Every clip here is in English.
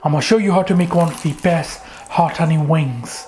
I'm gonna show you how to make one of the best hot honey wings.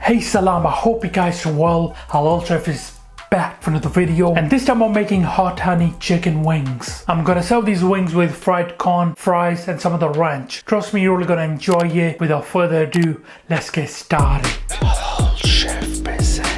Hey salam, I hope you guys are well. Halal Chef is back for another video, and this time I'm making hot honey chicken wings. I'm gonna serve these wings with fried corn, fries, and some of the ranch. Trust me, you're really gonna enjoy it. Without further ado, let's get started. Halal Chef presents.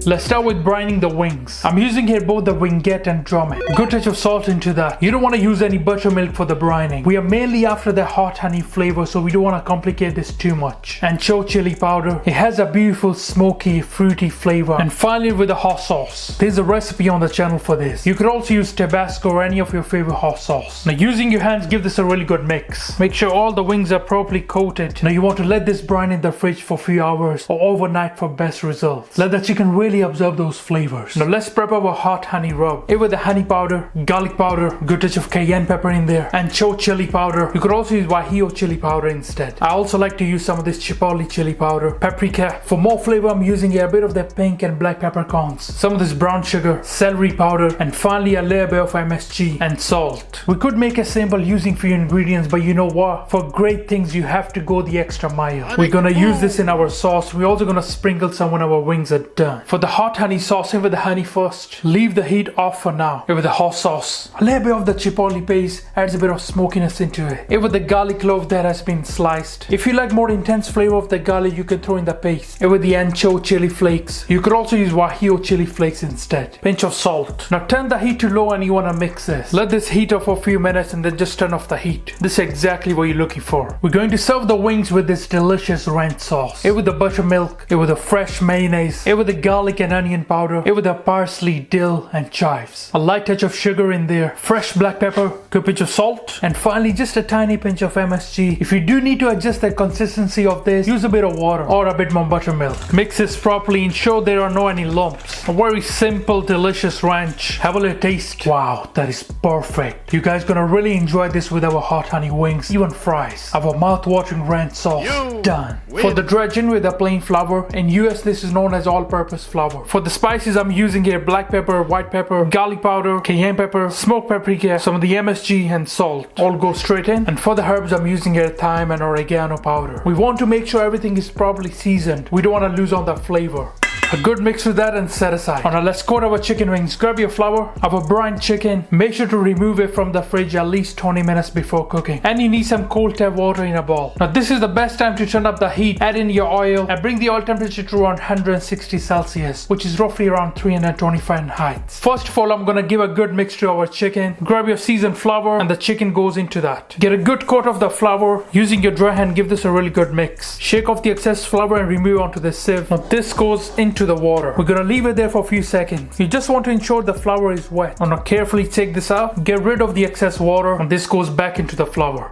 Let's start with brining the wings. I'm using here both the wingette and drummet. Good touch of salt into that. You don't want to use any buttermilk for the brining. We are mainly after the hot honey flavor, so we don't want to complicate this too much. Ancho chili powder. It has a beautiful smoky, fruity flavor. And finally with the hot sauce. There's a recipe on the channel for this. You could also use Tabasco or any of your favorite hot sauce. Now using your hands, give this a really good mix. Make sure all the wings are properly coated. Now you want to let this brine in the fridge for a few hours or overnight for best results. Let the chicken really absorb those flavors. Now let's prep our hot honey rub. It with the honey powder, garlic powder, good touch of cayenne pepper in there, and ancho chili powder. You could also use guajillo chili powder instead. I also like to use some of this chipotle chili powder, paprika. For more flavor, I'm using a bit of the pink and black peppercorns, some of this brown sugar, celery powder, and finally a little bit of MSG and salt. We could make a simple using few ingredients, but you know what? For great things, you have to go the extra mile. We're gonna use this in our sauce. We're also gonna sprinkle some when our wings are done. For the hot honey sauce, in with the honey first. Leave the heat off for now. In with the hot sauce. A little bit of the chipotle paste adds a bit of smokiness into it. In with the garlic clove that has been sliced. If you like more intense flavor of the garlic, you can throw in the paste. In with the ancho chili flakes. You could also use guajillo chili flakes instead. Pinch of salt. Now turn the heat to low and you want to mix this. Let this heat up for a few minutes and then just turn off the heat. This is exactly what you're looking for. We're going to serve the wings with this delicious ranch sauce. In with the buttermilk. In with the fresh mayonnaise. In with the garlic and onion powder, it with the parsley, dill, and chives. A light touch of sugar in there, fresh black pepper, good pinch of salt, and finally just a tiny pinch of MSG. If you do need to adjust the consistency of this, use a bit of water or a bit more buttermilk. Mix this properly, ensure there are no any lumps. A very simple, delicious ranch. Have a little taste. Wow, that is perfect. You guys gonna really enjoy this with our hot honey wings, even fries. Our mouth-watering ranch sauce done. For the dredging with the plain flour, in US this is known as all-purpose flour. For the spices I'm using here, black pepper, white pepper, garlic powder, cayenne pepper, smoked paprika, some of the MSG and salt. All go straight in. And for the herbs I'm using here thyme and oregano powder. We want to make sure everything is properly seasoned. We don't want to lose on the flavor. A good mix with that and set aside. Now let's coat our chicken wings. Grab your flour, our brine chicken. Make sure to remove it from the fridge at least 20 minutes before cooking. And you need some cold tap water in a bowl. Now this is the best time to turn up the heat. Add in your oil and bring the oil temperature to around 160 Celsius, which is roughly around 325 Fahrenheit. First of all, I'm gonna give a good mix to our chicken. Grab your seasoned flour and the chicken goes into that. Get a good coat of the flour. Using your dry hand, give this a really good mix. Shake off the excess flour and remove onto the sieve. Now this goes into the water. We're gonna leave it there for a few seconds. You just want to ensure the flour is wet. Now carefully take this out, get rid of the excess water, and this goes back into the flour.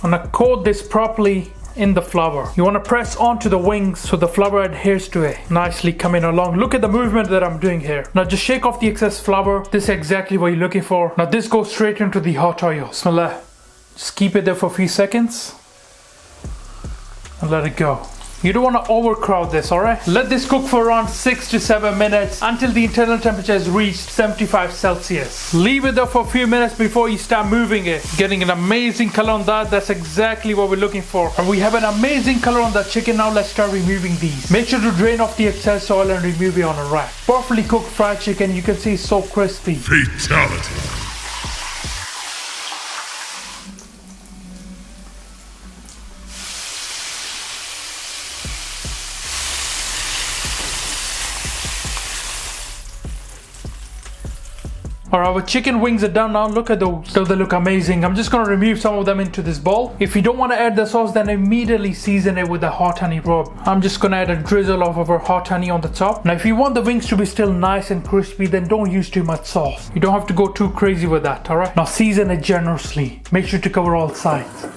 I'm gonna coat this properly in the flour. You want to press onto the wings so the flour adheres to it. Nicely coming along. Look at the movement that I'm doing here. Now just shake off the excess flour. This is exactly what you're looking for. Now this goes straight into the hot oil. Bismillah. Just keep it there for a few seconds and let it go. You don't want to overcrowd this, alright? Let this cook for around 6 to 7 minutes until the internal temperature has reached 75 Celsius. Leave it there for a few minutes before you start moving it. Getting an amazing color on that. That's exactly what we're looking for. And we have an amazing color on the chicken. Now let's start removing these. Make sure to drain off the excess oil and remove it on a rack. Perfectly cooked fried chicken. You can see it's so crispy. Fatality. Alright, our chicken wings are done now. Look at those. They look amazing. I'm just going to remove some of them into this bowl. If you don't want to add the sauce, then immediately season it with the hot honey rub. I'm just going to add a drizzle of our hot honey on the top. Now if you want the wings to be still nice and crispy, then don't use too much sauce. You don't have to go too crazy with that, alright? Now season it generously. Make sure to cover all sides.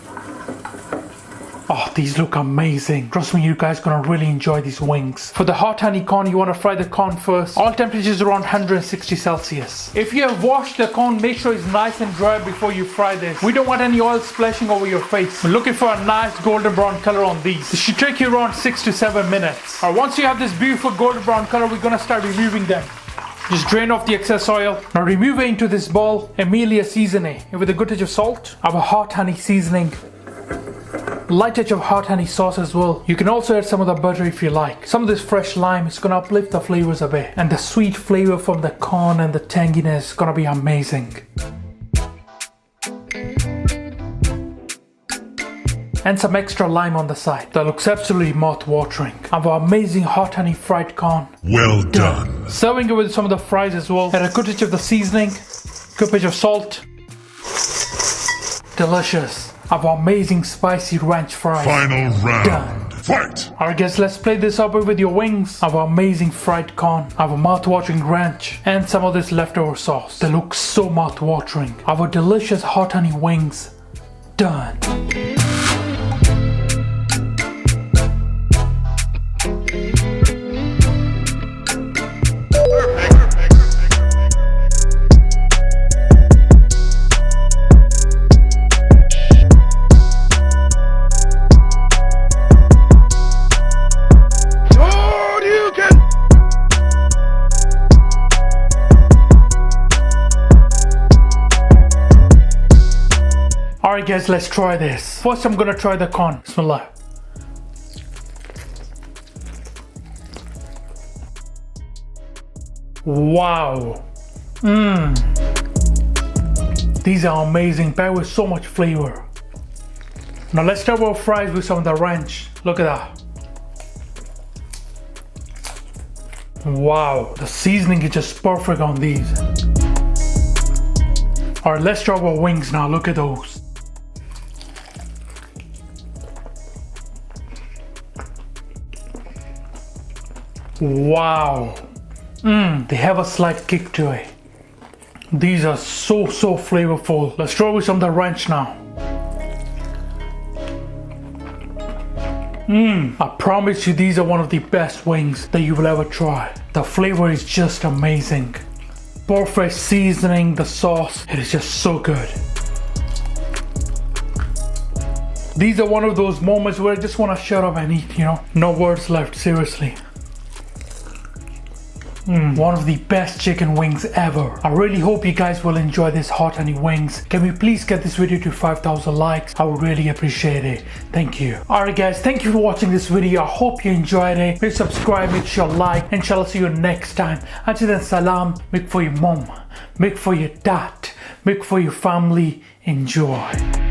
Oh, these look amazing. Trust me, you guys gonna really enjoy these wings. For the hot honey corn, you wanna fry the corn first. All temperatures around 160 Celsius. If you have washed the corn, make sure it's nice and dry before you fry this. We don't want any oil splashing over your face. We're looking for a nice golden brown color on these. This should take you around 6 to 7 minutes. Alright, once you have this beautiful golden brown color, we're gonna start removing them. Just drain off the excess oil. Now remove it into this bowl. Immediately season it with a good touch of salt. I have a hot honey seasoning. Light touch of hot honey sauce as well. You can also add some of the butter if you like. Some of this fresh lime is gonna uplift the flavors a bit. And the sweet flavor from the corn and the tanginess is gonna be amazing. And some extra lime on the side. That looks absolutely mouth-watering. I have an amazing hot honey fried corn. Well done. Serving it with some of the fries as well. Add a good touch of the seasoning. Good pinch of salt. Delicious. I have amazing spicy ranch fries. Final round. Done. Fight! Alright guys, let's play this up with your wings. I have amazing fried corn. I have a mouth-watering ranch. And some of this leftover sauce. They look so mouth-watering. I have a delicious hot honey wings. Done. Alright guys, let's try this. First I'm gonna try the corn. Bismillah. Wow. These are amazing, packed with so much flavor. Now let's start our fries with some of the ranch. Look at that. Wow, the seasoning is just perfect on these. Alright, let's try our wings now. Look at those. Wow. They have a slight kick to it. These are so flavorful. Let's try with some of the ranch now. I promise you these are one of the best wings that you will ever try. The flavor is just amazing. Perfect seasoning, the sauce, it is just so good. These are one of those moments where I just want to shut up and eat, you know. No words left, seriously. One of the best chicken wings ever. I really hope you guys will enjoy this hot honey wings. Can we please get this video to 5,000 likes? I would really appreciate it. Thank you. Alright guys, thank you for watching this video. I hope you enjoyed it. Please subscribe, make sure like, inshallah see you next time. Until then, salam. Make for your mom, make for your dad, make for your family. Enjoy.